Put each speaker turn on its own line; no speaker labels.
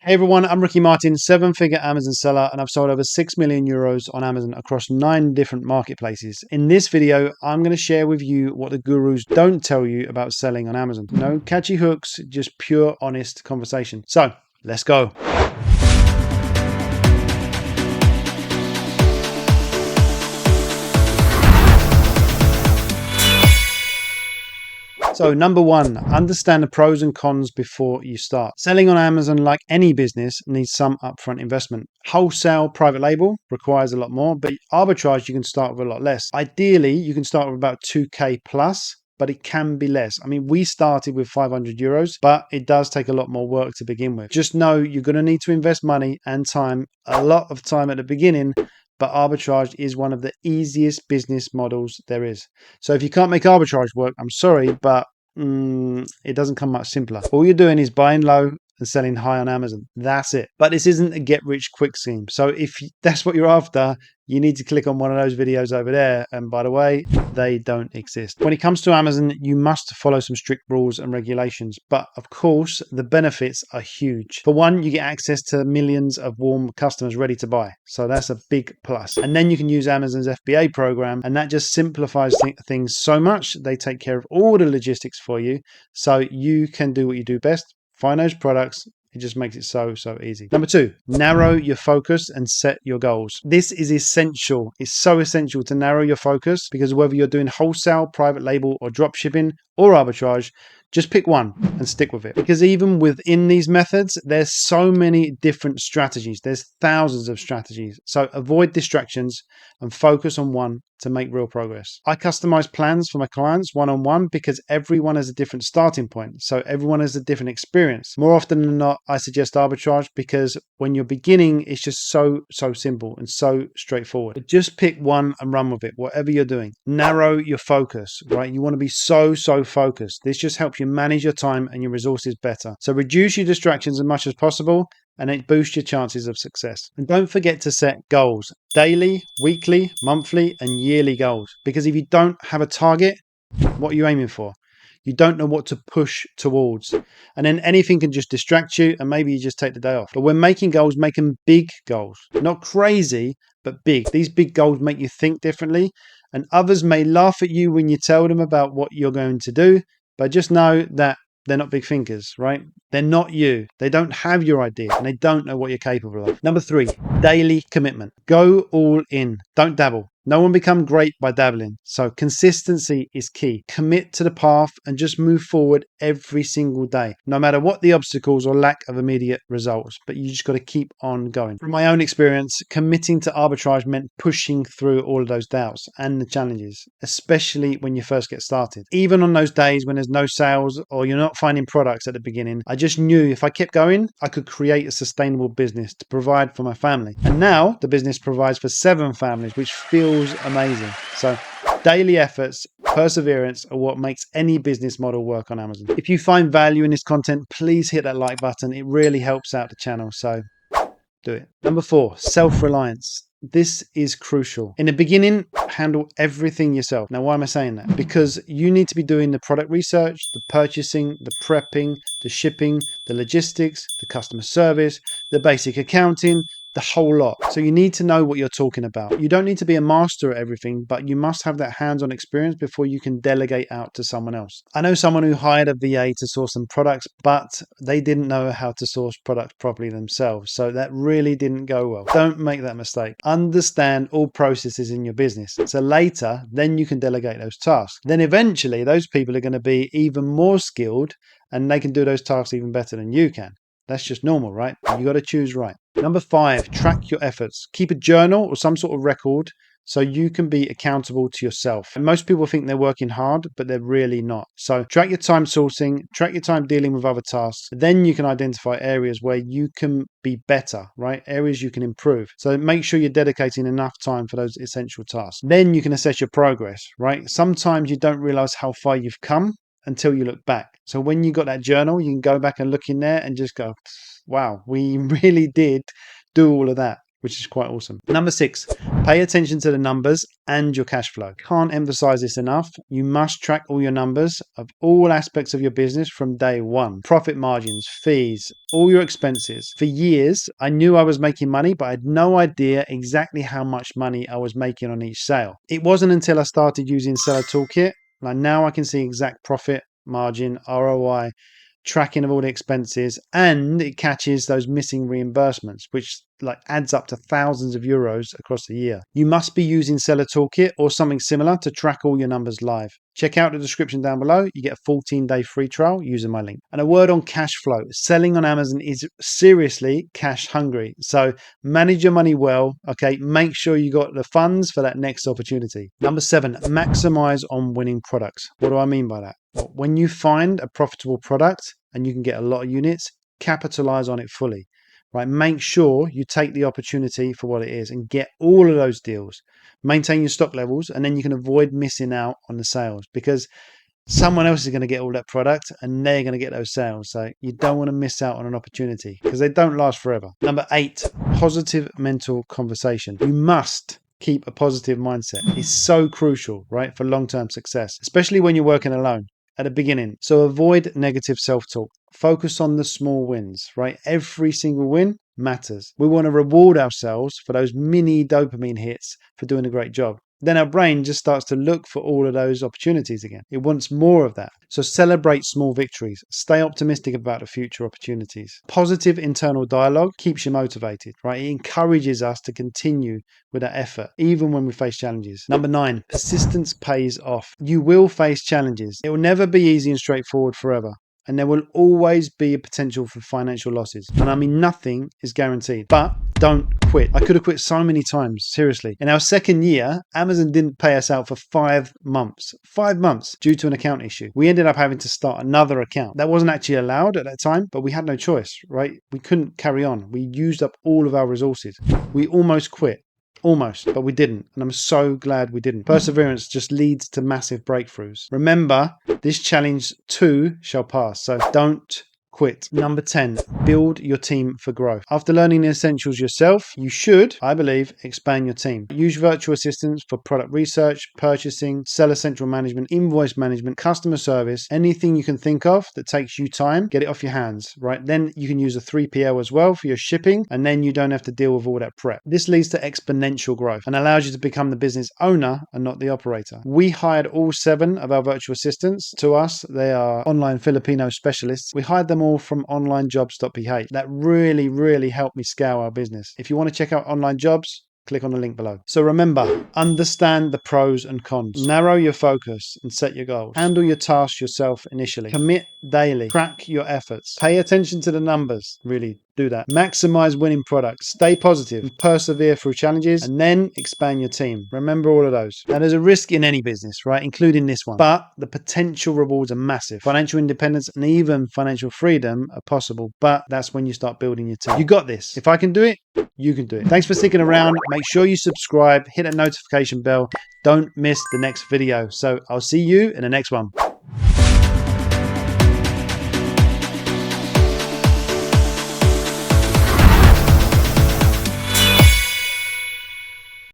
Hey everyone, I'm Ricky Martin, 7-figure Amazon seller, and I've sold over 6 million euros on Amazon across 9 different marketplaces. In this video, I'm going to share with you what the gurus don't tell you about selling on Amazon. No catchy hooks, just pure, honest conversation. So, let's go. So number one, understand the pros and cons before you start. Selling on Amazon, like any business, needs some upfront investment. Wholesale private label requires a lot more, but arbitrage, you can start with a lot less. Ideally, you can start with about 2K plus, but it can be less. I mean, we started with 500 euros, but it does take a lot more work to begin with. Just know you're going to need to invest money and time, a lot of time at the beginning, but arbitrage is one of the easiest business models there is. So if you can't make arbitrage work, I'm sorry, but it doesn't come much simpler. All you're doing is buying low and selling high on Amazon. That's it. But this isn't a get rich quick scheme. So if that's what you're after, you need to click on one of those videos over there. And by the way, they don't exist. When it comes to Amazon, you must follow some strict rules and regulations. But of course, the benefits are huge. For one, you get access to millions of warm customers ready to buy. So that's a big plus. And then you can use Amazon's FBA program, and that just simplifies things so much. They take care of all the logistics for you. So you can do what you do best. Find those products. It just makes it so easy. Number two, narrow your focus and set your goals. This is essential. It's so essential to narrow your focus, because whether you're doing wholesale, private label, or drop shipping or arbitrage, just pick one and stick with it. Because even within these methods, there's so many different strategies. There's thousands of strategies. So avoid distractions and focus on one to make real progress. I customize plans for my clients one-on-one because everyone has a different starting point. So everyone has a different experience. More often than not, I suggest arbitrage because when you're beginning, it's just so simple and so straightforward. But just pick one and run with it, whatever you're doing. Narrow your focus, right? You want to be so focused. This just helps you manage your time and your resources better. So reduce your distractions as much as possible, and it boosts your chances of success. And don't forget to set goals, daily, weekly, monthly, and yearly goals. Because if you don't have a target, what are you aiming for? You don't know what to push towards. And then anything can just distract you, and maybe you just take the day off. But when making goals, make them big goals. Not crazy, but big. These big goals make you think differently, and others may laugh at you when you tell them about what you're going to do, but just know that they're not big thinkers, right? They're not you. They don't have your idea, and they don't know what you're capable of. Number three, daily commitment. Go all in. Don't dabble. No one becomes great by dabbling. So consistency is key. Commit to the path and just move forward every single day, no matter what the obstacles or lack of immediate results. But you just got to keep on going. From my own experience, committing to arbitrage meant pushing through all of those doubts and the challenges, especially when you first get started. Even on those days when there's no sales or you're not finding products at the beginning, I just knew if I kept going, I could create a sustainable business to provide for my family. And now the business provides for 7 families, which feels amazing. So daily efforts, perseverance are what makes any business model work on Amazon. If you find value in this content, please hit that like button. It really helps out the channel. So do it. Number 4, self-reliance. This is crucial. In the beginning, handle everything yourself. Now, why am I saying that? Because you need to be doing the product research, the purchasing, the prepping, the shipping, the logistics, the customer service, the basic accounting, the whole lot. So you need to know what you're talking about. You don't need to be a master at everything, but you must have that hands-on experience before you can delegate out to someone else. I know someone who hired a VA to source some products, but they didn't know how to source products properly themselves. So that really didn't go well. Don't make that mistake. Understand all processes in your business. So later, then you can delegate those tasks. Then eventually, those people are going to be even more skilled, and they can do those tasks even better than you can. That's just normal, right? You got to choose right. Number 5, track your efforts. Keep a journal or some sort of record so you can be accountable to yourself. And most people think they're working hard, but they're really not. So track your time sourcing, track your time dealing with other tasks. Then you can identify areas where you can be better, right? Areas you can improve. So make sure you're dedicating enough time for those essential tasks. Then you can assess your progress, right? Sometimes you don't realize how far you've come until you look back. So when you got that journal, you can go back and look in there and just go, wow, we really did do all of that, which is quite awesome. Number 6, Pay attention to the numbers and your cash flow. Can't emphasize this enough. You must track all your numbers of all aspects of your business from day one. Profit margins, fees, all your expenses. For years, I knew I was making money, but I had no idea exactly how much money I was making on each sale. It wasn't until I started using Seller Toolkit, like now I can see exact profit margin, ROI, tracking of all the expenses, and it catches those missing reimbursements, which like adds up to thousands of euros across the year. You must be using Seller Toolkit or something similar to track all your numbers live. Check out the description down below. You get a 14-day free trial using my link. And a word on cash flow. Selling on Amazon is seriously cash hungry. So manage your money well. Okay. Make sure you got the funds for that next opportunity. Number 7, maximize on winning products. What do I mean by that? Well, when you find a profitable product and you can get a lot of units, capitalize on it fully. Right, make sure you take the opportunity for what it is and get all of those deals. Maintain your stock levels, and then you can avoid missing out on the sales because someone else is going to get all that product and they're going to get those sales. So you don't want to miss out on an opportunity because they don't last forever. Number 8, positive mental conversation. You must keep a positive mindset. It's so crucial, right, for long-term success, especially when you're working alone at the beginning. So avoid negative self-talk. Focus on the small wins, right? Every single win matters. We want to reward ourselves for those mini dopamine hits for doing a great job. Then our brain just starts to look for all of those opportunities again. It wants more of that. So celebrate small victories. Stay optimistic about the future opportunities. Positive internal dialogue keeps you motivated, right? It encourages us to continue with that effort, even when we face challenges. Number 9, persistence pays off. You will face challenges. It will never be easy and straightforward forever. And there will always be a potential for financial losses. And I mean, nothing is guaranteed, but don't quit. I could have quit so many times, seriously. In our second year, Amazon didn't pay us out for 5 months. 5 months due to an account issue. We ended up having to start another account. That wasn't actually allowed at that time, but we had no choice, right? We couldn't carry on. We used up all of our resources. We almost quit. Almost, but we didn't. And I'm so glad we didn't. Perseverance just leads to massive breakthroughs. Remember, this challenge too shall pass. So don't quit. Number 10, build your team for growth. After learning the essentials yourself, you should, I believe, expand your team. Use virtual assistants for product research, purchasing, seller central management, invoice management, customer service, anything you can think of that takes you time, get it off your hands, right? Then you can use a 3PL as well for your shipping, and then you don't have to deal with all that prep. This leads to exponential growth and allows you to become the business owner and not the operator. We hired all 7 of our virtual assistants to us. They are Online Filipino Specialists. We hired them all from Onlinejobs.ph. That really helped me scale our business. If you want to check out Online Jobs, click on the link below. So remember, understand the pros and cons. Narrow your focus and set your goals. Handle your tasks yourself initially. Commit daily. Track your efforts. Pay attention to the numbers. Really do that. Maximize winning products. Stay positive and persevere through challenges, and then expand your team. Remember all of those. Now, there's a risk in any business, right? Including this one. But the potential rewards are massive. Financial independence and even financial freedom are possible, but that's when you start building your team. You got this. If I can do it, you can do it. Thanks for sticking around. Make sure you subscribe, hit that notification bell. Don't miss the next video. So I'll see you in the next one.